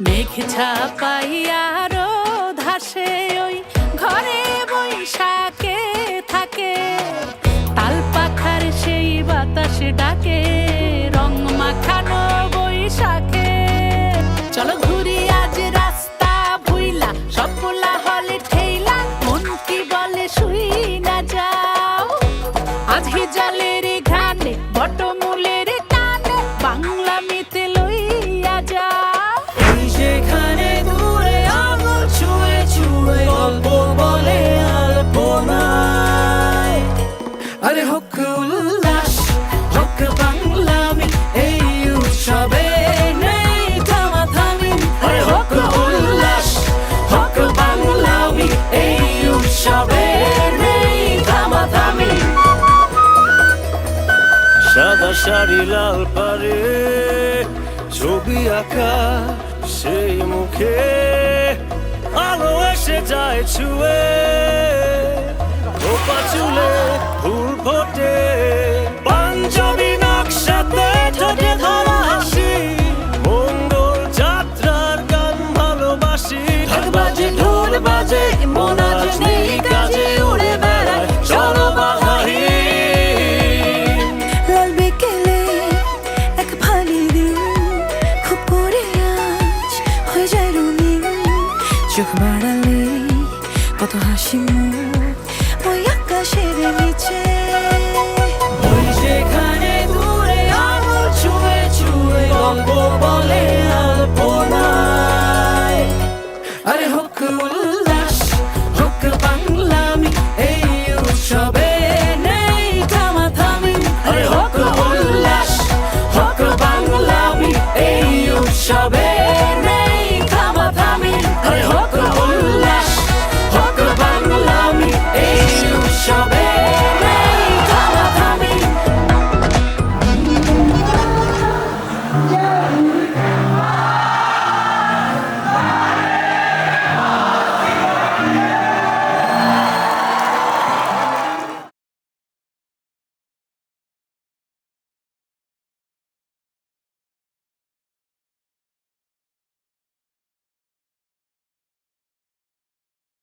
মেঘ ছাপাইয়ারো ধাসে ওই ঘরে বৈশাখে থাকে, তাল পাখার সেই বাতাস ডাকে রং মাখানো বৈশাখে। চলো ঘুরি আজ রাস্তা ভুইলা, সব পোলা হলে ঠেইলা, মন কি বলে শুই না যাও। আজ হিজালের ঘানে বটমূলের টানে বাংলা মেতে লইয়া যাও। এই যেখানে দূরে আঙুল ছুঁয়ে ছুঁয়ে গল্প বলে আলপনায়, আরে হোক উল্লাস হোক বাংলামি, এই উৎসবে নেই থামাথামি। আরে হোক উল্লাস হোক বাংলামি, এই উৎসবে নেই থামাথামি। সাদা শাড়ি লাল পারে ছবি আঁকা সেই মুখে আলো এসে যায় ছুঁয়ে, খোপা চুলে ফুল ফোটে, পাঞ্জাবি নকশাতে ঠোঁটে ধরা হাসি, মঙ্গল যাত্রার গান ভালোবাসি। ঢাক বাজে ঢোল বাজে মন আজ নেই কাজে, উড়ে বেড়ায় চলো বাহারি। লাল বিকেলে এক ফালি দিন, খুব করে আজ হয়ে যায় রঙিন। চোখ বাড়ালে কত হাসি মুখ ওই আকাশের নিচে। ওই যেখানে দূরে আঙুল ছুঁয়ে ছুঁয়ে গল্প বলে আলপনায়, আরে হোক উল্লাস হোক বাংলামি, এই উৎসবে নেই থামাথামি। আরে হোক উল্লাস হোক বাংলামি, এই উৎসবে